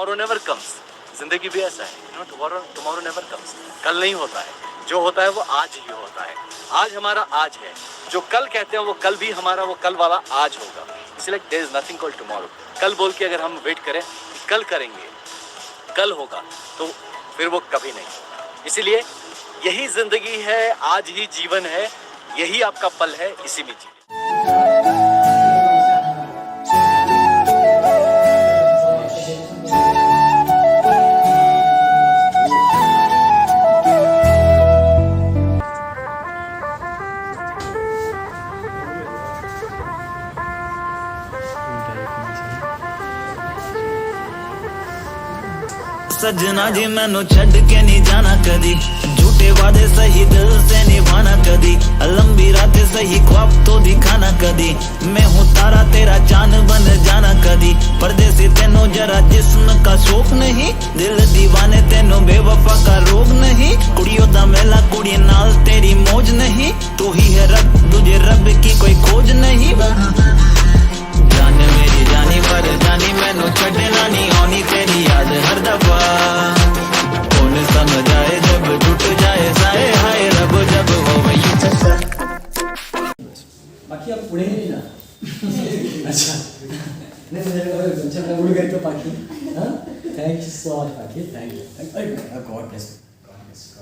Tomorrow never comes, जिंदगी भी ऐसा है, टुमारो नेवर कम्स, कल नहीं होता है, जो होता है वो आज ही होता है। आज हमारा आज है, जो कल कहते हैं वो कल भी हमारा वो कल वाला आज होगा। इसलिए there is nothing called tomorrow. कल बोल के अगर हम वेट करें कल करेंगे, कल होगा, तो फिर वो कभी नहीं होगा। इसीलिए यही जिंदगी है, आज ही जीवन है, यही आपका पल है, इसी में जी। सजना जी मैनू छड़ के नहीं जाना कदी, झूठे वादे सही दिल से निभाना कदी, लंबी रातें सही ख्वाब तो दिखाना कदी, मैं हूँ तारा तेरा चांद बन जाना कदी, परदेसी तेनों जरा जिस्म का शौक नहीं, दिल दीवाने तेनों बेवफा का रोग नहीं, कुड़ियों दा मेला कुड़ी नाल तेरी मौज नहीं, तू ही है रब तुझे रब की कोई खोज नहीं। जान मेरी जानी पर जानी मैनू छड़ना नहीं आनी तेरी याद हर दफा, कौन समझ आए जब टूट जाए साए हाय रब जब हो वही। बाकी आप पुढे गेली ना अच्छा नाही तुमच्याकडे उडी गई तो पाखी हां थँक्यू सो मच पाखी thank you God bless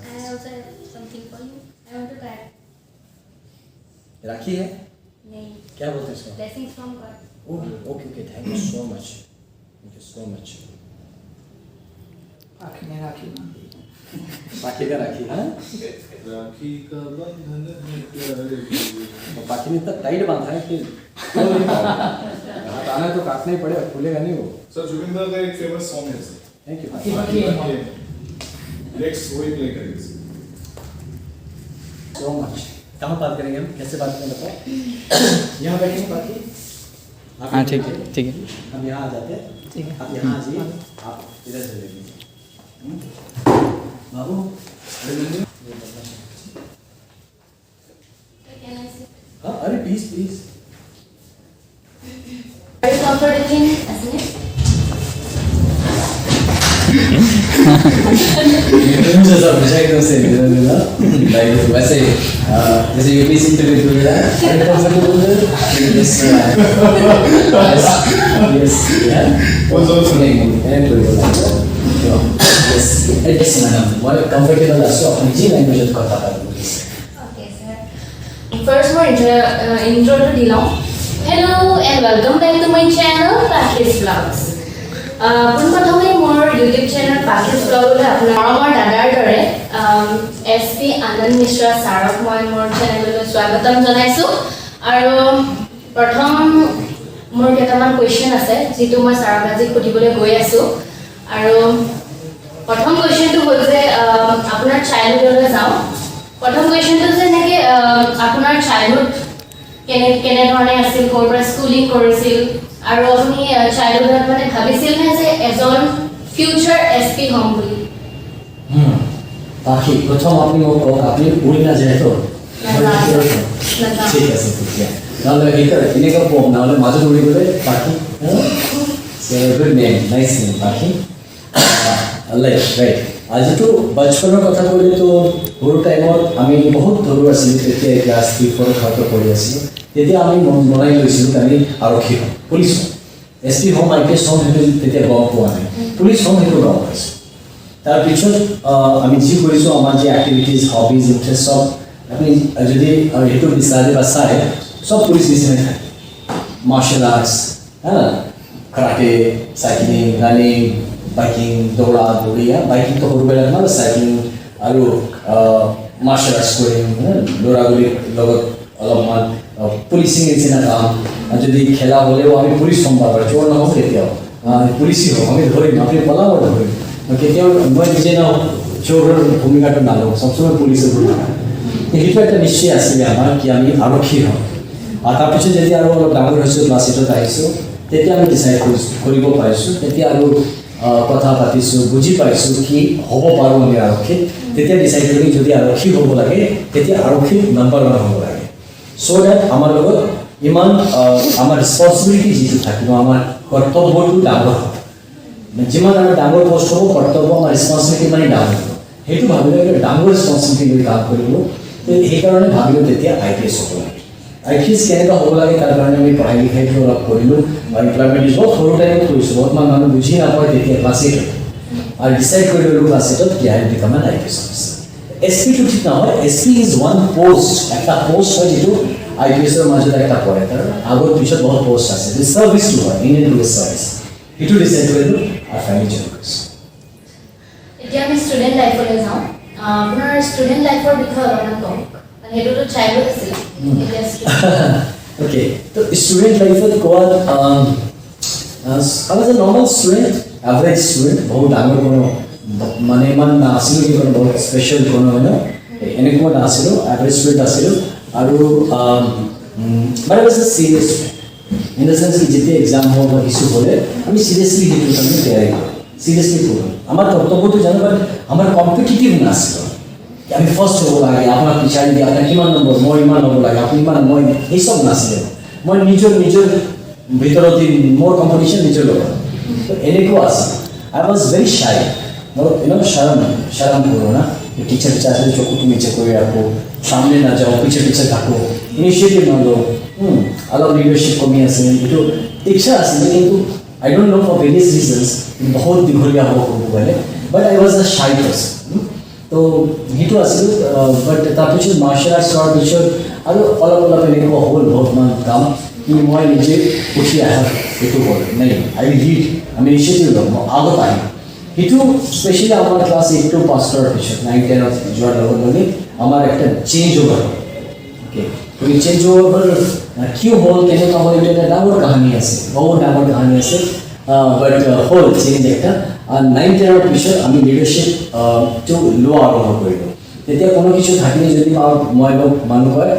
I also have something for you. I want to try. राखी है नहीं. क्या बोलते हैं इसको Blessings from God. Okay okay okay thank you so much आखिर में राखी पाखी का राखी हाँ राखी का बंधन है प्यारे की। तो पाखी ने इतना टाइट बांधा है कि खोल नहीं पाओगे। हाथ आना है तो काटना ही पड़ेगा, खुलेगा नहीं वो। सर जुबिंदर का एक फेमस सॉन्ग है सर, थैंक यू नेक्स्ट वही प्ले करेंगे सो मच। कहाँ बात करेंगे हम, कैसे बात करेंगे बताओ। यहाँ बैठेंगे पाखी। हाँ ठीक है ठीक है, हम यहाँ आ जाते हैं, ठीक है। आप यहाँ आ जाइए, आप इधर चले लीजिए बाबू। Can I sit? हाँ अरे please please Are you comfortable in Assamese? जैसा पूछा एकदम से लाइक वैसे जैसे यूपीएससी इंटरव्यू में मिला है yes Was also yes yes madam वो कंफर्टेबल है सो अपनी जी लैंग्वेज में কথা বলুন Okay, sir. First, more intro to Dilong. Hello and welcome back to my channel, Pakis Vlogs. পোনপ্ৰথমে মোৰ ইউটিউব চেনেল পাকিজ ব্লগলৈ আপোনাৰ মৰমৰ দাদাৰ দৰে SP আনন্দ মিশ্ৰা ছাৰক মই মোৰ চেনেললৈ স্বাগতম জনাইছোঁ। আৰু প্ৰথম মোৰ কেইটামান কুৱেশ্যন আছে যিটো মই ছাৰক আজি সুধিবলৈ গৈ আছোঁ। আৰু প্ৰথম কুৱেশ্যনটো হ'ল যে আপোনাৰ চাইল্ডহুডলৈ যাওঁ। প্ৰথম কুৱেশ্যনটো যে এনেকৈ আপোনাৰ চাইল্ডহুড কেনেধৰণে আছিল, ক'ৰ পৰা স্কুলিং কৰিছিল, আৰু আপুনি চাইল্ডহুডত মানে ভাবিছিল নে যে এজন ফিউচাৰ SP হ'ম বুলি? বাকি প্রথম আপনি আপনি উড়ি না যায় তো ঠিক আছে ঠিক আছে নাহলে ভিতরে এনেকা বম নাহলে মাঝে উড়ি গেলে পাখি গুড নেম নাইস নেম পাখি লাইক রাইট আজি তো বচপনৰ কথা কইলে তো সৰু টাইমত আমি বহুত সৰু আছিলোঁ, তেতিয়া ক্লাছ 3-4 খাটো পঢ়ি আছিলোঁ, তেতিয়া আমি মনাই লৈছিলোঁ আমি আৰক্ষী হ'ম, পুলিচ হ'ম, SP হ'ম, IPS হ'ম, সেইটো তেতিয়া গম পোৱা নাই, পুলিচ হ'ম সেইটো গম পাইছোঁ। তাৰপিছত আমি যি কৰিছোঁ আমাৰ যি এক্টিভিটিজ হবিজ ইণ্টাৰেষ্ট চব আপুনি যদি সেইটো বিচাৰে বা চাই চব পুলিচ নিচিনাই থাকে, martial arts karate cycling running biking দৌৰা দৌৰিয়া বাইকিংটো সৰুবিলাক মানে চাইক্লিং আৰু মাৰ্চেল আৰ্টছ কৰিম দৌৰাগুৰিৰ লগত অলপমান পুলিচিং নিচিনা কাম, যদি খেলা হ'লেও আমি পুলিচ হ'ম পাৰোঁ, চোৰ নহ'ম কেতিয়াও পুলিচি হ'ম, আমি ধৰিম আপুনি পলাব ধৰিম, কেতিয়াও মই নিজে ন চোৰৰ ভূমিকাটো নালোঁ, সবসময় পুলিচৰ ভূমিকা সেইটো এটা নিশ্চয় আছিলে আমাৰ কি আমি আৰক্ষী হ'ম। আৰু তাৰপিছত যেতিয়া আৰু অলপ ডাঙৰ হৈছোঁ ক্লাছ 8ত আহিছোঁ তেতিয়া আমি ডিচাইড কৰিব পাৰিছোঁ, তেতিয়া আৰু কথা পাতিছোঁ বুজি পাইছোঁ কি হ'ব পাৰোঁ আমি আৰক্ষী, তেতিয়া ডিচাইড কৰি যদি আৰক্ষী হ'ব লাগে তেতিয়া আৰক্ষী নাম্বাৰ 1 হ'ব লাগে, চ' ডেট আমাৰ লগত ইমান আমাৰ ৰেছপনচিবিলিটি যিটো থাকিব আমাৰ কৰ্তব্যটো ডাঙৰ হ'ব। যিমান আমাৰ ডাঙৰ পোষ্ট হ'ব কৰ্তব্য আমাৰ ৰেছপনচিবিলিটি মানে ডাঙৰ হ'ব সেইটো ভাবিলোঁ এটা ডাঙৰ ৰেছপনচিবিলিটি লৈ কাম কৰিব তো সেইকাৰণে ভাবিলোঁ তেতিয়া IPS হ'ব লাগে IPS কেনেকুৱা হ'ব লাগে তাৰ কাৰণে আমি পঢ়াই লিখাইটো অলপ কৰিলোঁ বা ইমপ্লয়মেণ্ট বহুত সৰু টাইমত কৰিছোঁ বহুত মানুহ বুজি নাপায় তেতিয়া ক্লাছ 8 আৰু ডিচাইড কৰি ল'লোঁ ক্লাছ 8 কি I become an IPS officer SP টো ঠিক নহয় SP ইজ ওৱান পোষ্ট একটা পোষ্ট হয় যিটো IPS ৰ মাজত একটা পৰে তাৰ আগৰ পিছত বহুত পোষ্ট আছে যে সাৰ্ভিসটো হয় ইণ্ডিয়ান পুলিচ সাৰ্ভিস সেইটো ডিচাইড কৰিলোঁ আৰু ফেমিলি জইন কৰিছোঁ এতিয়া আমি ষ্টুডেণ্ট লাইফলৈ যাওঁ আপোনাৰ ষ্টুডেণ্ট লাইফৰ বিষয়ে অলপমান কওক সেইটোতো চাইল্ডহুড আছিলে এতিয়া Okay, so student life with God, I was a normal student, average student. बहुत डांगर कोनो माने मन ना आसिलो कि कोनो बहुत special कोनो है ना. एने को ना आसिलो, average student आसिलो. आरु but I was a serious student. In the sense कि जितने exam हो वो issue बोले, हमें seriously ही तो हमने तैयारी करो. Seriously करो. हमारा कर्तव्य तो जानो पर हमारा competitive ना आसिलो. আমি ফার্স্ট হব লাগে আপনার পিছাই দিয়ে আপনার কিমান নম্বৰ মই ইমান হ'ব লাগে আপনি ইমান মই এইসব নাছিলে মই নিজৰ ভিতৰত মোৰ কম্পিটিশন নিজৰ লগত তো এনেকুৱা আছে আই ওয়াজ ভেৰি শাই মোৰ শরম করো না টিচার চাইলে চকুটু নিচে করে রাখো সামনে না যাও পিছে থাকো ইনিশিয়েটিভ না লো অলপ লিডারশিপ কমি আছে এইটো ইচ্ছা আছে কিন্তু I don't know for various reasons বহুত দীঘলীয়া হ'ব গ'লে বাট আই ওয়াজ আ শাই পার্সন তো সেইটো আছিল বাট তাৰপিছত মাৰ্শাল আৰ্টছ কৰাৰ পিছত আৰু অলপ এনেকুৱা হ'ল বহুত মান কাম কি মই নিজে উঠি আহা এইটো হ'ল নাই আই লিড আমি ইনিচিয়েটিভ ল'ম আগত আহিম সেইটো স্পেচিয়েলি আমাৰ ক্লাছ 8 to পাছ কৰাৰ পিছত 9 10ত যোৱাৰ লগত লগে আমাৰ একটা চেঞ্জ অভাৰ অ'কে তো এই চেঞ্জ অভাৰ কিয় হ'ল কেনেকুৱা হ'ল এইটো এটা ডাঙৰ কাহিনী আছে বহুত ডাঙৰ কাহিনী আছে বাট হ'ল চেঞ্জ একটা আৰ 9 10 পিছত আমি লিডাৰশিপ তো লোৱা আৰম্ভ কৰিলোঁ তেতিয়া কোনো কিছু থাকিলে যদি মই মানুহ হয়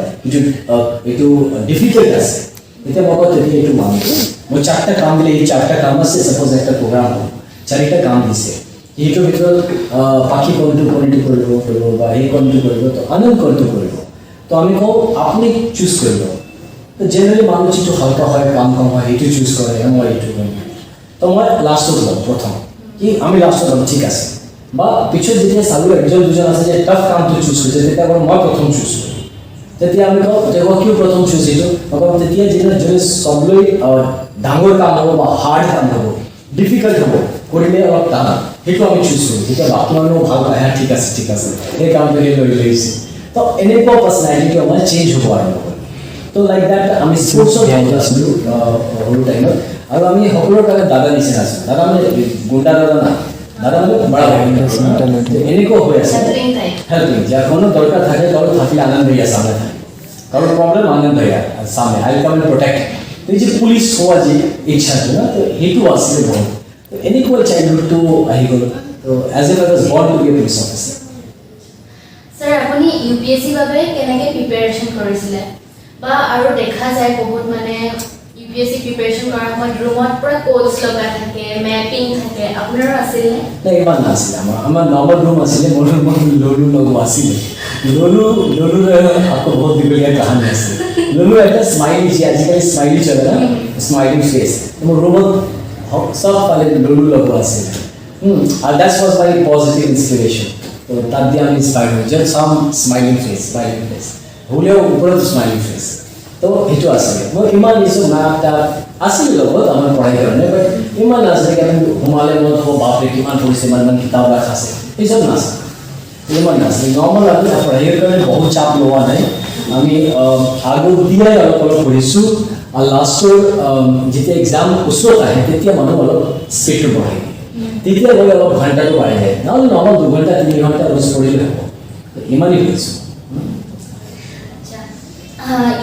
এইটো ডিফিকাল্ট আছে তেতিয়া মই তেতিয়া এইটো মানুহ মই চারটা কাম দিলে এই চারটা কাম আছে সাপোজ একটা প্রোগ্রাম হ'ল চাৰিটা কাম দিছে এইটোৰ ভিতৰত বাকি কোনটো কৰিব বা এই কোনটো কৰিব তো আনন্দ কোনটো কৰিব তো আমি কওঁ আপুনি চুজ কৰিব তো জেনাৰেলি মানুহ যিটো হালকা হয় কাম হয় এইটো চুজ কৰে মই এইটো কৰিম তো মই লাষ্টত ল'ম প্ৰথম কি আমি লাষ্টত ল'ম ঠিক আছে বা পিছত যেতিয়া চালোঁ একজন দুজন আছে যে টাফ কামটো চুজ কৰিছে তেতিয়া মই প্ৰথম চুজ কৰিম তেতিয়া আমি কওঁ কিয় প্ৰথম চুজ এইটো তেতিয়া যেতিয়া যোনে চবলৈ ডাঙৰ কাম হ'ব বা হাৰ্ড কাম হ'ব ডিফিকাল্ট হ'ব কৰিলে অলপ টান সেইটো আমি চুজ কৰিম তেতিয়া বাকী মানুহ ভাল পায় ঠিক আছে সেই কামটো লৈ লৈছে তো এনেকুৱা পাৰ্চনেলিটি আমাৰ চেঞ্জ হ'ব আৰম্ভ হ'ল তো লাইক দ্যাট আমি স্পৰ্টছত আছিলোঁ সৰু টাইমত আৰু আমি সকলোৰ কাৰণে দাদা নিচিনা আছিলোঁ দাদা মানে গুণ্ডা দাদা না দাদা মানে বড়া এনেকুৱা হৈ আছে হেল্পিং যাৰ কোনো দৰকাৰ থাকে কাৰো থাকিলে আনন্দ ভैया সামনে থাকে কাৰো প্ৰব্লেম আনন্দ भैया সামনে আই কাম এণ্ড প্ৰটেক্ট এই যে পুলিচ হোৱা যে ইচ্ছাটো না তো সেইটো আছিলে বহুত তো এনেকুৱা চাইল্ডহুডটো আহি গ'ল তো as a was born to be a police officer sir আপুনি ইউপিএসসি বাবে কেনেকৈ প্ৰিপাৰেচন কৰিছিলে বা আৰু দেখা যায় বহুত মানে ইউপিএসসি প্ৰিপাৰেচন কৰাৰ সময়ত ৰুমত পুৰা কোচ লগা থাকে মেপিং থাকে আপোনাৰো আছিল নে নাই ইমান নাছিলে আমাৰ নৰ্মেল ৰুম আছিলে মোৰ ললু লগো আছিলে ললুৰ আকৌ বহুত দীঘলীয়া কাহিনী আছে ললু এটা স্মাইলি যে আজিকালি স্মাইলি চলে না স্মাইলিং ফেচ মোৰ ৰুমত সব ফালে ললু লগো আছিলে and that was my positive inspiration তো তাত দিয়ে আমি ইন্সপায়ার হই just some smiling face হলেও ওপৰত স্মাইলিং ফেচ তো সেইটো আছিলে মই ইমান নিছো নাটা আছিল লগত আমাৰ পঢ়াই কাৰণে বাট ইমান নাছিলে কি আমি ঘুমালে মত হ'ব বাপৰে কিমান পঢ়িছে ইমান কিতাপ ৰাখাছে এইসব নাছিল ইমান নাছিল নৰ্মেল আমি পঢ়াইৰ কাৰণে বহুত চাপ লোৱা নাই আমি আগৰ দিনাই অলপ পঢ়িছোঁ আৰু লাষ্টৰ যেতিয়া এক্সাম ওচৰত আহে তেতিয়া মানুহ অলপ স্পীডটো বঢ়াই তেতিয়া গৈ অলপ ঘণ্টাটো বাঢ়ি যায় নহ'লে নৰ্মেল 2 ঘণ্টা 3 ঘণ্টা ৰ'জ পঢ়িলে হ'ব ইমানেই পঢ়িছোঁ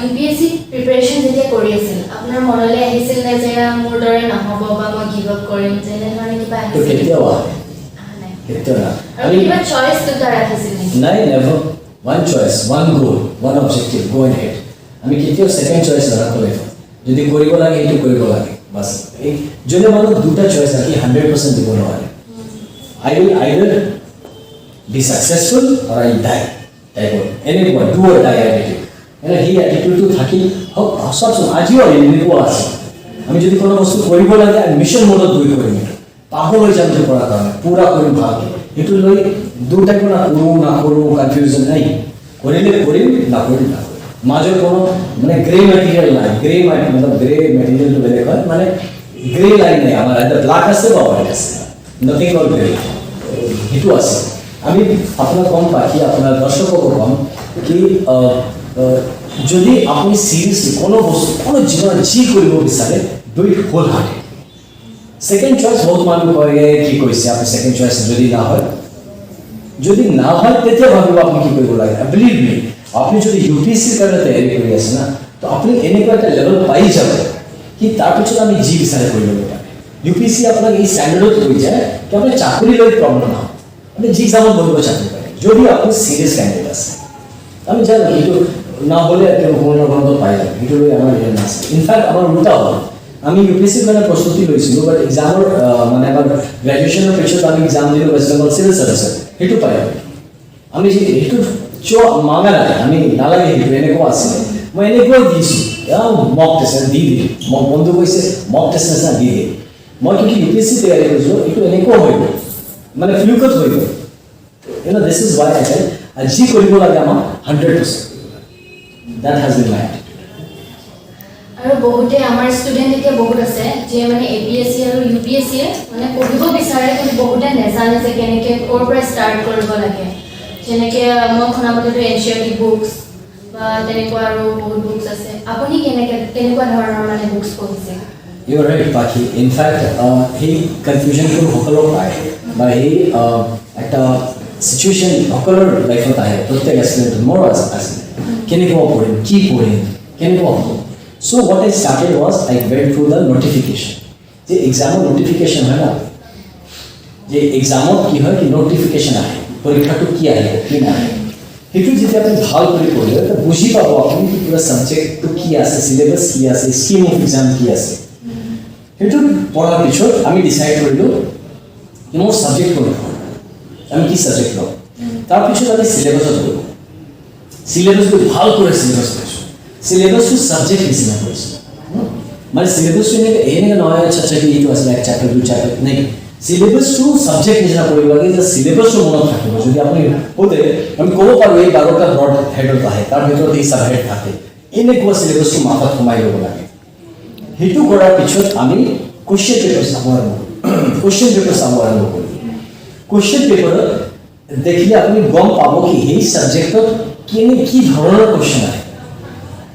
ইউপিএসসি প্ৰিপাৰেচন যেতিয়া কৰি আছিল আপোনাৰ মনলৈ আহিছিল নে যে মোৰ দৰে নহ'ব বা মই গিভ আপ কৰিম যে এনেধৰণে কিবা তো আহিছিল কেতিয়াও নাই কেতিয়াও আৰু কিবা চইচ দুটা ৰাখিছিল নেকি নাই never one choice one goal one objective go ahead আমি কেতিয়াও সেকেন্ড চয়েস নাৰাখো লাগিব যদি কৰিব লাগে এইটো কৰিব লাগে বাস এই যোনে মানুহ দুটা চয়েস ৰাখি 100% দিব নোৱাৰে I will either be successful or I will die type of anyone do or die attitude and he attitude to থাকি সব আজিও এনেকুৱা আছে আমি যদি কোনো বস্তু কৰিব লাগে মিশন মোডত গৈ কৰিম পাগল হৈ যাম এইটো কৰাৰ কাৰণে পুৰা কৰিম ভালকৈ এইটো লৈ দুটাকো না কৰোঁ কনফিউজন নাই কৰিলে কৰিম নকৰিম মাজৰ কোনো মানে গ্ৰে মেটেৰিয়েল নাই গ্ৰে মেটেৰিয়েলটো বেলেগ হয় মানে গ্ৰে লাইন নাই আমাৰ এটা ব্লাক আছে বা হোৱাইট আছে নথিং কল গ্ৰে সেইটো আছে আমি আপোনাক কম পাখি আপোনাৰ দৰ্শককো কম কি যদি আপুনি সিৰিয়াসলি কোনো বস্তু কোনো জীৱন যি কৰিব বিচাৰে do it wholehearted second choice বহুত মানুহ কয় কি কৈছে আপুনি সেকেন্ড চয়েস যদি না হয় তেতিয়া ভাবিব আপুনি কি কৰিব লাগে বিলিভ মি আপনি যদি ইউপিএসসিৰ কাৰণে তৈয়াৰী কৰি আছে না তো আপুনি এনেকুৱা এটা লেভেল পাই যাব কি তাৰপিছত আমি যি বিচাৰে কৰিব লাগে ইউপিএসসি আপোনাক এই ষ্টেণ্ডাৰ্ডত লৈ যায় কি আপুনি চাকৰি লৈ প্ৰব্লেম নহয় আপনি যি এক্সামত বহিব চাকৰি পায় যদি আপুনি সিৰিয়াস ক্যান্ডিডেট আছে আমি জানো এইটো না হলে কোনো পাই যাম সেইটো লৈ আমাৰ ৰিয়েল আছে ইনফ্যাক্ট আমাৰ উল্টা হ'ল আমি ইউপিএসসিৰ কাৰণে প্ৰস্তুতি লৈছিলোঁ বাট এক্সামৰ মানে আমাৰ গ্ৰেজুৱেশ্যনৰ পিছত আমি এক্সাম দিলোঁ ৱেষ্ট বেংগল চিভিল চাৰ্ভিচত সেইটো পাই আমি সেইটো মাঙা নাই আমি নালাগে সেইটো এনেকুৱা আছিলে মই এনেকুৱাও দিছোঁ মক টেষ্ট দি দিলোঁ মোক বন্ধু কৈছে মক টেষ্ট নিচিনা দি দিয়ে মই কিন্তু ইউপিএসসি তৈয়াৰী কৰিছোঁ এইটো এনেকুৱা হৈ গ'ল মানে ফ্লুকত হৈ গ'ল this is Y I tell যি কৰিব লাগে আমাক 100% that has been my attitude আৰু বহুতে আমাৰ ষ্টুডেণ্ট এতিয়া বহুত আছে যে মানে এপিএসসি আৰু ইউপিএসসি মানে পঢ়িব বিচাৰে কিন্তু বহুতে নেজানে যে কেনেকৈ ক'ৰ পৰা ষ্টাৰ্ট কৰিব লাগে যেনেকৈ মই শুনামতেতো এনচিআৰটি বুকছ বা তেনেকুৱা আৰু বহুত বুকছ আছে আপুনি কেনেকুৱা ধৰণৰ মানে বুকছ পঢ়িছে You are right, Paki. In fact, he confusion to সকলৰ পায় বা এই একটা সিচুয়েশন সকলৰ লাইফত আহে প্ৰত্যেক এক্সিডেন্ট মোৰ আছে কেনেকুৱা পঢ়িম কি পঢ়িম কেনেকুৱা হ'ব So what I started was I went through the notification. The exam notification है ना যে এক্সামত কি হয় কি নোটিফিকেশন আহে পৰীক্ষাটো কি আহিব কি নাহে সেইটো যেতিয়া আপুনি ভাল কৰি পঢ়িব তো বুজি পাব আপুনি পুৰা সাবজেক্টটো কি আছে সিলেবাস কি আছে স্কিম অফ এক্সাম কি আছে সেইটো পঢ়াৰ পিছত আমি ডিসাইড কৰিলোঁ কি মোৰ সাবজেক্ট কোনটো আমি কি সাবজেক্ট লওঁ তাৰপিছত আমি সিলেবাসত গ'লোঁ সিলেবাসটো ভাল কৰি সিলেবাস সিলেবাসটো সাবজেক্ট নিচিনা কৰিছোঁ মানে সিলেবাসটো এনেকৈ নহয় আচ্ছা কি এইটো আছে এক চেপ্টাৰ দুই চেপ্টাৰ নাই সিলেবাসটো সাবজেক্ট নিচিনা কৰিব লাগে যে সিলেবাসটো মনত থাকিব যদি আপুনি সোধে আমি ক'ব পাৰোঁ এই 12টা ব্ৰড হেডত আহে তাৰ ভিতৰত এই চাব হেড থাকে এনেকুৱা সিলেবাসটো মাথাত সোমাই ল'ব লাগে সেইটো কৰাৰ পিছত আমি কুৱেশ্যন পেপাৰ চাব আৰম্ভ কৰিলোঁ কুৱেশ্যন পেপাৰত দেখিলে আপুনি গম পাব কি সেই ছাবজেক্টত কি ধৰণৰ কুৱেশ্যন আহে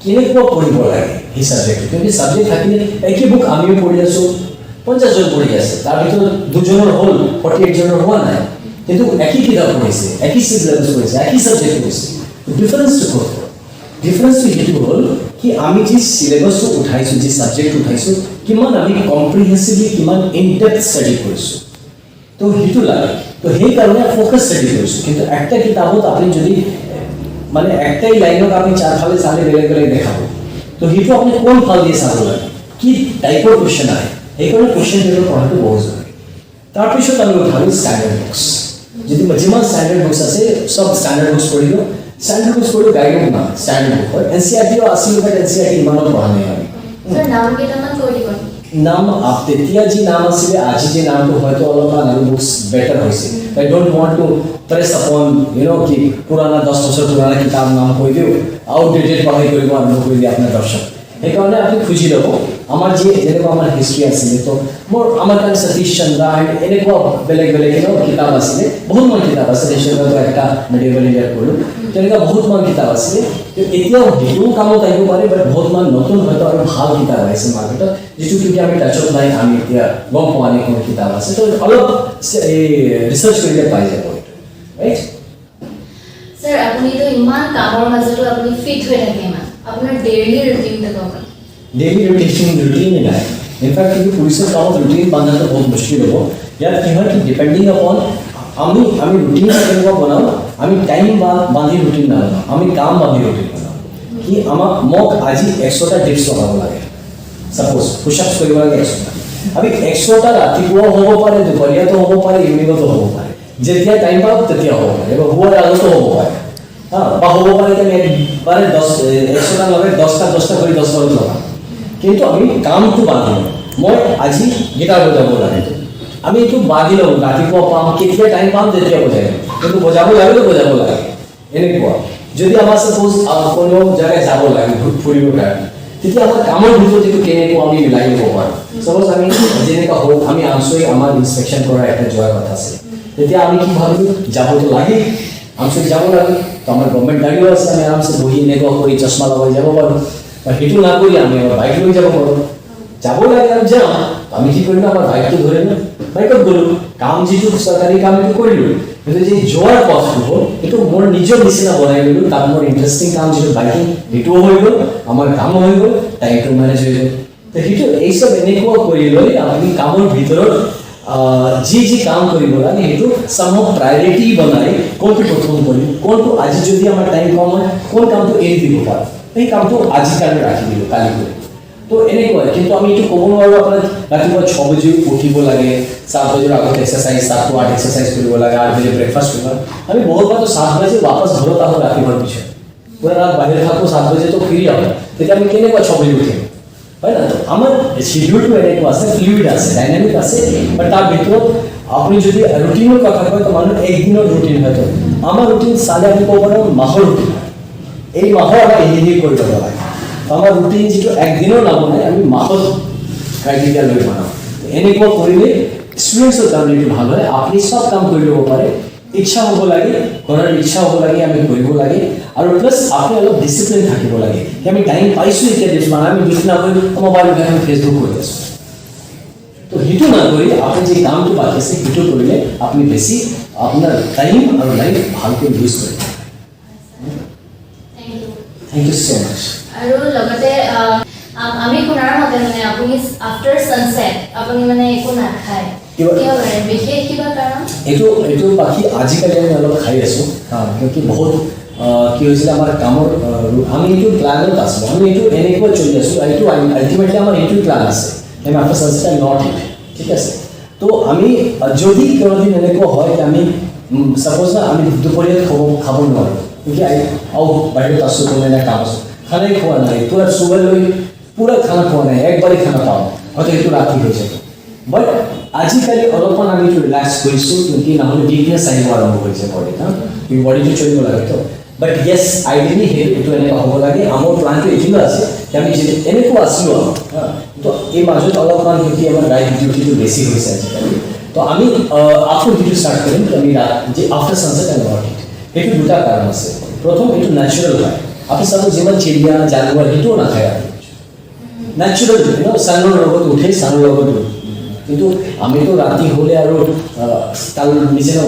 কেনেকুৱা পঢ়িব লাগে সেই ছাবজেক্টটো কিন্তু ছাবজেক্ট থাকিলে একে বুক আমিও পঢ়ি আছোঁ 50 জন পঢ়ি আছে তাৰ ভিতৰত দুজনৰ হ'ল 48 জনৰ হোৱা নাই কিন্তু একই কিতাপ পঢ়িছে একই সিলেবাস পঢ়িছে একই ছাবজেক্ট পঢ়িছে ডিফাৰেন্সটো ক'ত ডিফাৰেন্সটো এইটো হ'ল কি আমি যি সিলেবাসটো উঠাইছোঁ যি ছাবজেক্ট উঠাইছোঁ কিমান আমি কম্প্ৰিহেন্সিভলি কিমান ইনডেপথ ষ্টাডি কৰিছোঁ তো সেইটো লাগে তো সেইকাৰণে ফ'কাছ ষ্টাডি কৰিছোঁ কিন্তু একটা কিতাপত আপুনি যদি মানে একটাই লাইনত আপনি চারফালে চালে বেলেগ বেলেগ দেখাব তো সেইটো আপনি কোন ফাল দিয়ে চাব লাগে কি টাইপৰ কোৱেশ্চন আহে সেইকাৰণে কোৱেশ্চন পেপাৰ পঢ়াটো বহুত জৰুৰী তাৰপিছত আমি উঠালোঁ ষ্টেণ্ডাৰ্ড বুকছ যদি যিমান ষ্টেণ্ডাৰ্ড বুকছ আছে চব ষ্টেণ্ডাৰ্ড বুকছ পঢ়িলোঁ ষ্টেণ্ডাৰ্ড বুকছ পঢ়িলোঁ গাইড বুক নহয় ষ্টেণ্ডাৰ্ড বুক হয় এনচিআৰটিও আছিল বাট এনচিআৰটি ইমানো পঢ়া নাই আমি নাম কেইটামান কৈ দিব নাম তেতিয়া যি নাম আছিলে আজি যে নামটো হয়তো অলপমান আৰু বুকছ বেটাৰ হৈছে আই ডোন্ট ৱান্ট টু প্ৰেছ আপন কি পুৰাণা 10 বছৰ পুৰাণা কিতাপ নাম কৈ দিওঁ আউটডেটেড পাহৰি কৰিব আৰম্ভ কৰি দিয়ে আপোনাৰ দৰ্শক সেইকাৰণে আপুনি খুজি ল'ব আমাৰ যি যেনেকুৱা আমাৰ হিষ্ট্ৰী আছিলে তো মোৰ আমাৰ কাৰণে সতীশ চন্দ্ৰ এনেকুৱা বেলেগ বেলেগ কিতাপ আছিলে বহুতমান কিতাপ আছিলে সেইচন্দ্ৰটো একটা মেডিকেল ইণ্ডিয়াত কৰিলোঁ তেনেকুৱা বহুতমান কিতাপ আছিলে এতিয়াও সেইটোও কামত আহিব পাৰে বাট বহুতমান নতুন হয়তো আৰু ভাল কিতাপ আহিছে মাৰ্কেটত যিটো কিন্তু আমি টাচত নাই আমি এতিয়া গম পোৱা নাই কোনো কিতাপ আছে তো অলপ এই ৰিচাৰ্চ কৰিলে পাই যাব ৰাইট স্যাৰ আপুনিতো ইমান কামৰ মাজতো আপুনি ফিট হৈ থাকে ইমান আপোনাৰ ডেইলি ৰুটিনটো কওক डेली रूटीन নাই ইনফ্যাক্ট কিন্তু পুলিশের কামত রুটিন বানানো বহুত মুশকিল হ'ব ইয়াত কি হয় কি ডিপেন্ডিং আপন আমি রুটিন কেনেকুৱা বনাও আমি টাইম বান্ধি রুটিন নাবনাও আমি কাম বান্ধি রুটিন বনাও কি মোক আজি 100টা ডিপস লগাব লাগে সাপোজ পুশ-আপস কৰিব লাগে 100টা আমি 100টা ৰাতিপুৱা হ'ব পাৰে দুপৰীয়াটো হ'ব পাৰে ইভিনিঙতো হ'ব পাৰে যেতিয়া টাইম পাব তেতিয়া হ'ব পাৰে বা হোৱাৰ আগতো হ'ব পাৰে বা হ'ব পাৰে যে একবাৰে 100টা লগাই 10টা কৰি 10 বাৰত লগাম কিন্তু আমি কামটো বান্ধিম মই আজি গীটাৰ বজাব লাগে আমি এইটো বাজি লওঁ ৰাতিপুৱা পাম কেতিয়া টাইম পাম তেতিয়া বজাই কিন্তু বজাব লাগে এনেকুৱা যদি আমাৰ সাপোজ কোনো জায়গায় যাব লাগে ফুৰিবৰ কাৰণে তেতিয়া আমাৰ কামৰ ভিতৰত এইটো কেনেকুৱা আমি মিলাই ল'ব পাৰোঁ সাপোজ আমি যেনেকুৱা হোক আমি আমচৈ আমাৰ ইনস্পেকশ্যন কৰা এটা যোৱাৰ কথা আছে তেতিয়া আমি কি ভাবিলোঁ যাবতো লাগে আমচৈ যাব লাগে তো আমাৰ গভৰ্ণমেণ্ট গাড়ীও আছে আমি আৰামছে বহি এনেকুৱা কৰি চশমা লগাই যাব পাৰোঁ বা সেইটো না কৰি আমি আমাৰ বাইক লৈ যাব পাৰোঁ যাব লাগে আৰু যাম আমি কি কৰিলোঁ আমাৰ বাইকটো ধৰি লৈ বাইকত গ'লোঁ কাম যিটো চৰকাৰী কাম এইটো কৰিলোঁ কিন্তু যে যোৱাৰ পথটো হ'ল এইটো মোৰ নিজৰ নিচিনা বনাই ল'লোঁ তাত মোৰ ইণ্টাৰেষ্টিং কাম যিটো বাইকিং সেইটোও হৈ গ'ল আমাৰ কামো হৈ গ'ল টাইমটো মেনেজ হৈ গ'ল তো সেইটো এইচব এনেকুৱা কৰি লৈ আপুনি কামৰ ভিতৰত যি কাম কৰিব লাগে সেইটো সামহ প্ৰায়ৰিটি বনাই কোনটো প্ৰথম কৰিম কোনটো আজি যদি আমাৰ টাইম কম হয় কোন কামটো এৰি দিব পাৰোঁ সেই কামটো আজি কাৰণে ৰাখি দিলোঁ কালি কৰি তো এনেকুৱা কিন্তু আমি এইটো ক'ব নোৱাৰোঁ আপোনাৰ ৰাতিপুৱা 6 বজে উঠিব লাগে 7 বজাৰ আগত এক্সাৰচাইজ 7 to 8 এক্সাৰচাইজ কৰিব লাগে 8 বজে ব্ৰেকফাষ্ট কৰিব আমি বহুত বাৰ তো 7 বজে वापस ঘৰত আহোঁ ৰাতিপুৱাৰ পিছত পুৰা ৰাত বাহিৰত থাকোঁ 7 বজে তো ফ্ৰী আহোঁ তেতিয়া আমি কেনেকুৱা 6 বজে উঠিম হয় না তো আমাৰ শিডিউলটো এনেকুৱা আছে ফ্লুইড আছে ডাইনামিক আছে বাট তাৰ ভিতৰত আপুনি যদি ৰুটিনৰ কথা কয় তো মানুহ একদিনৰ ৰুটিন হয়তো আমাৰ ৰুটিন চালে আমি ক'ব পাৰোঁ মাহৰ ৰুটিন এই মাহৰ আমাৰ এই কৰিব লাগে আমাৰ ৰুটিন যিটো একদিনৰ নবনাই আমি মাহত ক্ৰাইটেৰিয়া লৈ বনাওঁ এনেকুৱা কৰিলে ষ্টুডেণ্টছৰ কাৰণে এইটো ভাল হয় আপুনি চব কাম কৰি ল'ব পাৰে ইচ্ছা হ'ব লাগে কৰাৰ ইচ্ছা হ'ব লাগে আমি কৰিব লাগে আৰু প্লাছ আপুনি অলপ ডিচিপ্লিন থাকিব লাগে আমি টাইম পাইছোঁ এতিয়া দিছোঁ মানে আমি দুখ নকৰি মোবাইল উঠাই আমি ফেচবুক কৰি আছোঁ তো সেইটো নকৰি আপুনি যি কামটো বাকি আছে সেইটো কৰিলে আপুনি বেছি আপোনাৰ টাইম আৰু লাইফ ভালকৈ ইউজ কৰিব থেংক ইউ ছ' মাছ আৰু লগতে আমি শুনাৰ মতে মানে আপুনি আফটাৰ সানছেট আপুনি মানে একো নাখায় কিয় মানে বিশেষ কিবা কাৰণ এইটো বাকী আজিকালি আমি অলপ খাই আছোঁ কিয় বহুত কি হৈছিলে আমাৰ কামৰ আমি এইটো প্লানত আছোঁ আমি এইটো এনেকুৱা চলি আছোঁ এইটো আল্টিমেটলি আমাৰ এইটো প্লান আছে আমি আফটাৰ সানছেট নট ইট ঠিক আছে তো আমি যদি কোনোদিন এনেকুৱা হয় যে আমি সাপোজ না আমি দুপৰীয়া খাব নোৱাৰোঁ क्योंकि बाहर आसो तो मैंने काम आसो खाना खोआ ना पूरा सुबह लो पूरा खाना खोआ ना एक बार खाना पाओ हयতো একটু রাতি হয়ে যাবে বাট আজিকালি অলপমান আমি একটু রিল্যাক্স কৰিছোঁ क्योंकि নহ'লে উইকনেছ আহিব আৰম্ভ হৈছে বডিত এই বডিটো চলিব লাগে তো বাট ইয়েছ আইডিয়ালি সেইটো এনেকুৱা হ'ব লাগে আমাৰ প্লানটো এইটো আছে যে আমি এনেকুৱা আছিলোঁ তো এই মাজত অলপমান কি আমাৰ লাইফ ডিউটিটো বেছি হৈছে আজিকালি তো আমি আকৌ যিটো ষ্টাৰ্ট কৰিম আমি যে আফটাৰ সানছেট এণ্ড নট এইটো দুটা কাৰণ আছে প্ৰথম এইটো ন্যাচাৰাল হয় আপুনি চাব যিমান চিৰিয়া জানুৱাৰ সেইটোও নাখায় আপুনি ন্যাচাৰাল চানৰ লগত উঠে চানৰ লগত কিন্তু আমিতো ৰাতি হ'লে আৰু তাৰ নিচিনা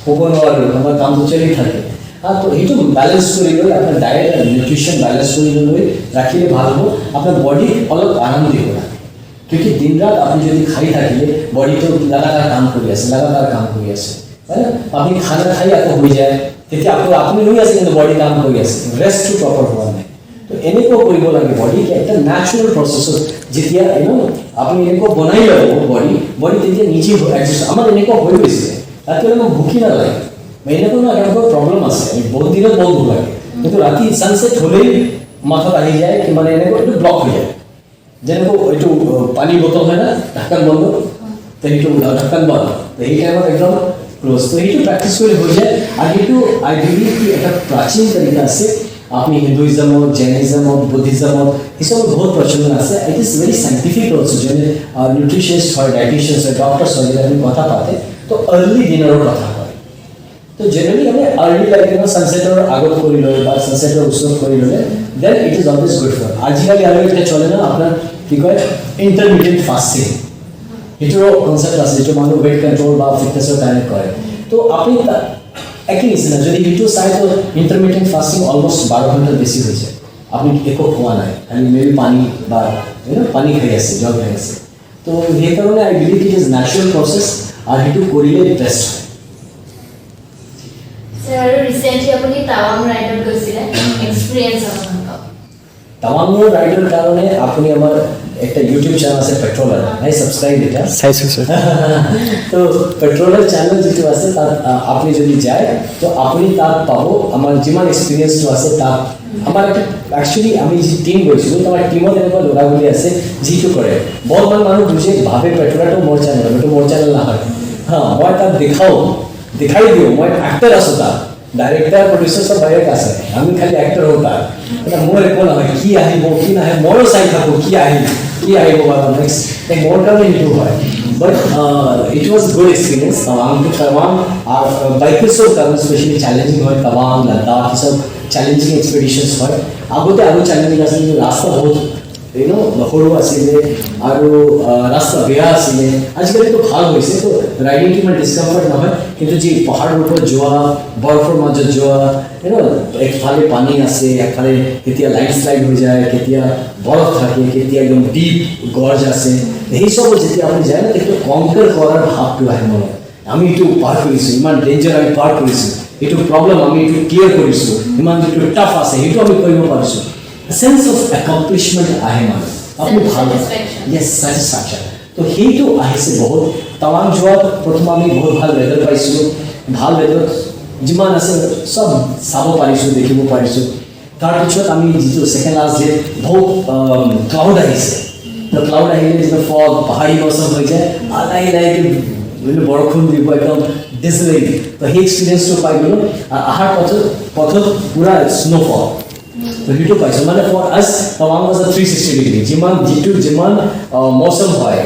হ'ব নোৱাৰোঁ আমাৰ কামটো চলি থাকে তো সেইটো বেলেঞ্চ কৰি লৈ আপোনাৰ ডায়েট আৰু নিউট্ৰিশ্যন বেলেঞ্চ কৰি লৈ ৰাখিলে ভাল হ'ব আপোনাৰ বডি অলপ আৰাম দিব লাগে क्योंकि दिन रात আপনি যদি খাই থাকিলে বডিটো লাগাতাৰ কাম কৰি আছে হয় না আপনি খানা খাই আকৌ হৈ যায় তেতিয়া আপুনি লৈ আছে কিন্তু বডি কাম কৰি আছে ৰেষ্টটো প্ৰপাৰ হোৱা নাই তো এনেকুৱা কৰিব লাগে বডি একটা ন্যাচাৰাল প্ৰচেছত যেতিয়া আপুনি এনেকুৱা বনাই ল'ব বডি তেতিয়া নিজে এডজাষ্ট আমাৰ এনেকুৱা হৈ গৈছে তাতকৈ আমাক ভুকি নালাগে এনেকুৱা না এনেকুৱা প্ৰব্লেম আছে বহুত দিনত বহুত ভুক লাগে কিন্তু ৰাতি সানছেট হ'লেই মাথাত আহি যায় কি মানে এনেকুৱা এইটো ব্লক হৈ যায় যেনেকৈ এইটো পানী বটল হয় না ঢাকন বন্ধ তো এইটো ঢাকন বন্ধ তো এই টাইমত একদম ক্লোজ তো এইটো প্ৰেক্টিছ কৰি হৈ যায় আৰু এইটো আই বিলিভ কি এটা প্ৰাচীন তৰিকা আছে আপনি হিন্দুইজমত জৈনিজমত বুদ্ধিজমত এইসব বহুত প্ৰচলন আছে it is very scientific also যেনে নিউট্রিশনিস্ট হয় ডায়েটিশিয়ানস হয় ডক্টরস হয় যারা কথা পাতে তো আর্লি ডিনারের কথা হয় তো জেনারেলি আমি আর্লি লাগে সানসেটের আগত কৰি লয় বা সানসেটেৰ ওচৰত কৰি লয় then it is always good for আজিকালি আৰু এটা চলে না আপনার কি কয় ইন্টারমিডিয়েট ফাস্টিং এটারও কনসেপ্ট আছে যেটা মানুষ ওয়েট কন্ট্রোল বা ফিটনেসের কারণে করে তো আপনি একই নিচিনা যদি ভিডিও চাই তো ইন্টারমিডিয়েট ফাস্টিং অলমোস্ট 12 ঘণ্টার বেশি হয়েছে আপনি একো খোৱা নাই খালি মেবি পানী বা পানী খাই আছে জল খাই আছে তো সেইকাৰণে আই বিলিভ ইট ইজ ন্যাচাৰাল প্ৰচেছ আৰু সেইটো কৰিলে বেষ্ট হয় স্যাৰ ৰিসেন্টলি আপনি টাৱাং ৰাইডত গৈছিলে এক্সপেৰিয়েন্স আপোনাৰ টাৱাং ৰাইডৰ কাৰণে আপুনি আমাৰ একটা ইউটিউব চ্যানেল আছে পেট্ৰোলাৰ, আই সাবস্ক্ৰাইব এটা। চাইছোঁ স্যাৰ। তো পেট্রোলার চ্যানেল যিটো আছে তাত আপুনি যদি যায় তো আপুনি তাত পাব আমাৰ যিমান এক্সপিৰিয়েঞ্চটো আছে তাত। আমাৰ একটা একচুৱেলি আমি যি টিম গৈছিলোঁ তো আমাৰ টিমত এনেকুৱা ল'ৰাগুলি আছে যিটো কৰে বহুতমান মানুহ বুজে ভাবে পেট্ৰলাৰটো মোৰ চেনেল, এইটো মোৰ চেনেল নহয়। মই তাত দেখাই দিওঁ মই এক্টৰ আছোঁ তাত, ডাইৰেক্টৰ প্ৰডিউচাৰ চব বাহিৰত আছে, আমি খালি এক্টৰ হওঁ তাত। মোৰ একো নহয়, কি আহিব কি নাহে ময়ো চাই থাকোঁ কি আহিব বাৰু নেক্সট, মোৰ কাৰণে সেইটো হয়। But it was good experience. Tawang to Tawang, bikers of Tawang especially challenging হয়, Tawang, Ladakh, সব challenging expeditions হয়। আগতে আৰু challenging আছিল, ৰাস্তা বহুত সৰু আছিলে আৰু ৰাস্তা বেয়া আছিলে। আজিকালিতো ভাল হৈছে, তো ৰাইডিংটো ইমান ডিছকমফৰ্ট নহয়, কিন্তু যি পাহাৰৰ ওপৰত যোৱা, বৰফৰ মাজত যোৱা, একফালে পানী আছে, একফালে কেতিয়া ল্যান্ডশ্লাইড হৈ যায়, কেতিয়া বৰফ থাকে, কেতিয়া একদম ডিপ গৰ্জ আছে, সেই সব যেতিয়া আপুনি যায় না তেতিয়া কংকাৰ কৰাৰ ভাৱটো আহে মনত। আমি এইটো পাৰ কৰিছোঁ, ইমান ডেঞ্জাৰ আমি পাৰ কৰিছোঁ, এইটো প্ৰব্লেম আমি এইটো ক্লিয়াৰ কৰিছোঁ, ইমান যিটো টাফ আছে সেইটো আমি কৰিব পাৰিছোঁ। সেন্স অফ একমপ্লিশমেণ্ট আহে মানে আপুনি ভাল য়েছ ছেটিছফেকশ্যন। তো সেইটো আহিছে বহুত। টাৱাং যোৱাত প্ৰথম আমি বহুত ভাল ৱেডাৰ পাইছোঁ, ভাল ৱেডাৰত যিমান আছে চব চাব পাৰিছোঁ, দেখিব পাৰিছোঁ। তাৰপিছত আমি যিটো ছেকেণ্ড লাষ্ট ডে বহুত ক্লাউড আহিছে, তো ক্লাউড আহিলে যিটো ফগ পাহাৰী মৌচম হৈ যায়, লাহে লাহে বৰষুণ দিব একদম ডিজলিং। তো সেই এক্সপিৰিয়েঞ্চটো পাই গ'লোঁ। অহাৰ পথত পূৰা স্ন'ফল, তো সেইটো পাইছোঁ। মানে ফৰ আছ টাৱাং ৱাজ আ 360 ডিগ্ৰী, যিমান মৌচম হয়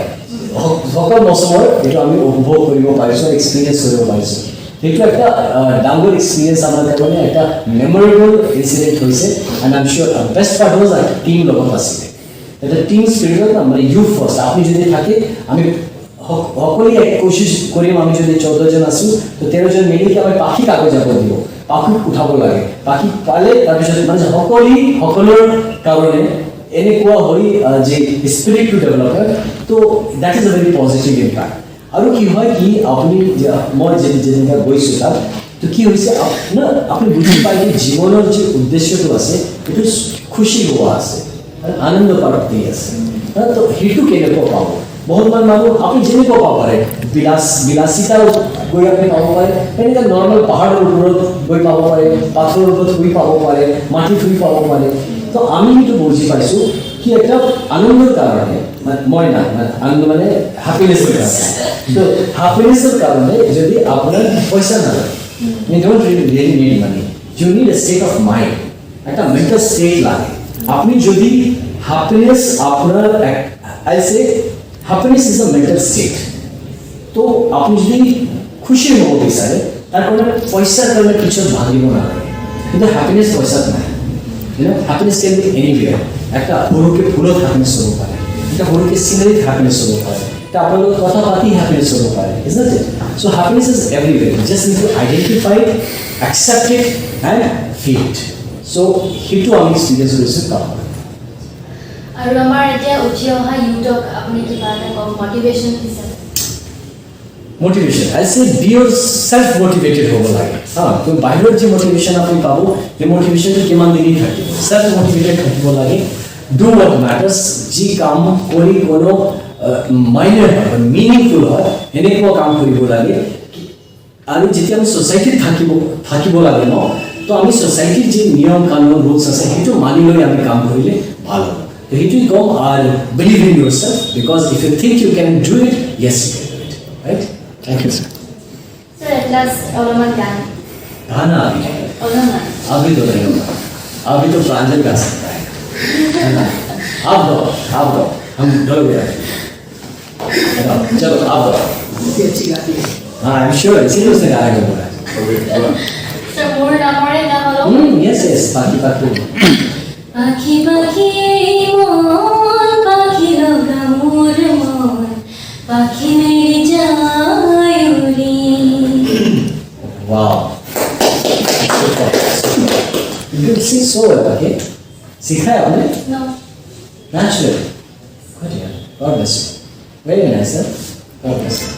সকলো মৌচমৰ এইটো আমি উপভোগ কৰিব পাৰিছোঁ, এক্সপিৰিয়েঞ্চ কৰিব পাৰিছোঁ। সেইটো একটা ডাঙৰ এক্সপিৰিয়েঞ্চ আমাৰ কাৰণে, একটা মেমৰেবল ইনচিডেণ্ট হৈছে। And I am sure best part হ'ল টিম লগত আছিলে, এটা টিম স্পিৰিটত মানে ইউ ফাৰ্ষ্ট। আপুনি যদি থাকে আমি সকলোৱে এক কোচিছ কৰিম, আমি যদি 14 জন আছোঁ তো 13 জন মিলি আমি পাখি কাগজ যাব দিব, পাখি উঠাব লাগে, পাখি পালে তাৰপিছত মানে সকলোৰ কাৰণে এনেকুৱা হৈ যে স্পিৰিটটো ডেভেলপ হয়। তো that is a very positive impact. আৰু কি হয় কি আপুনি মই যেনেকৈ গৈছোঁ তাত, তো কি হৈছে আপুনি বুজি পায় যে জীৱনৰ যে উদ্দেশ্যটো আছে সেইটো খুচি হোৱা আছে, আনন্দ প্ৰাপ্তি আছে। তো সেইটো কেনেকুৱা পাব, বহুতমান মানুহ আপুনি যেনেকুৱা পাব পাৰে, বিলাসিতা গৈ আপুনি পাব পাৰে, এনেকৈ নৰ্মেল পাহাৰৰ ওপৰত গৈ পাব পাৰে, পাথৰৰ ওপৰত শুই পাব পাৰে, মাটিত শুই পাব পাৰে। তো আমি সেইটো বুজি পাইছোঁ কি একটা আনন্দৰ কাৰণে, মই না আনন্দ মানে হ্যাপিনেসেৰ কাৰণে। তো হ্যাপিনেসেৰ কাৰণে যদি আপোনাৰ পইচা নালাগে, you don't really need money, you need a state of mind, একটা মেন্টাল স্টেট লাগে। আপনি যদি হ্যাপিনেস আপনার I say happiness is a mental state, তো আপনি যদি খুশি হব বিচাৰে তাৰ কাৰণে পইচাৰ কাৰণে কিছু ভাবিব নালাগে, কিন্তু হ্যাপিনেস পইচাত নাই। Happiness can be anywhere. একটা সৰুকে ফুলত হ্যাপিনেস হ'ব পাৰে, একটা সৰুকে সিনাৰিত হ্যাপিনেস হ'ব পাৰে, এটা আপোনাৰ লগত কথা পাতি হ্যাপিনেস হ'ব পাৰে, isn't it? So happiness is everywhere, you just need to identify it, accept it and feel it. So সেইটো আমি এক্সপিৰিয়েঞ্চ কৰিছোঁ কাম। আৰু আমাৰ এতিয়া উঠি অহা ইউথক আপুনি কিবা এটা কওক, মটিভেশ্যন হিচাপে। মোটিভেশ্যন I say B Euro self motivated হ'ব লাগে। তো বাহিৰত যে মোটিভেশ্যন আপুনি পাব সেই মোটিভেশ্যনটো কিমান দিন থাকিব, সেল্ফ মোটিভেটেড থাকিব লাগে। ডু হোৱাট মেটাৰ্ছ, যি কাম কৰি কোনো মাইনাৰ হয় মিনিংফুল হয় এনেকুৱা কাম কৰিব লাগে। আৰু যেতিয়া আমি ছ'চাইটিত থাকিব লাগে ন, তো আমি ছ'চাইটিৰ যি নিয়ম কানুন ৰুলছ আছে সেইটো মানি লৈ আমি কাম কৰিলে ভাল হ'ব। তো সেইটোৱে কম, আৰু believe in yourself, because if you think you can do it, yes you can do it, right? Thank you, sir. Sir, at last, অলপমান গান। गाना অলপমান। अभी तो नहीं होगा, अभी तो प्रांजल गा सकता है ना? आप दो हम डर गए। चलो आप दो। अच्छी गाती है। हाँ, आई एम श्योर इसीलिए उसने गाना क्यों बोला है। Sir, মোৰ নামৰে গান অলপ। यस पाखी পাখি পাখি মন পাখি লগা মোৰ মন পাখি মেৰি যায় উৰি। Wow, you can sing so well, okay? सीखा है आपने? No. Naturally. Good, yeah. God bless you. Very nice, sir. God bless you.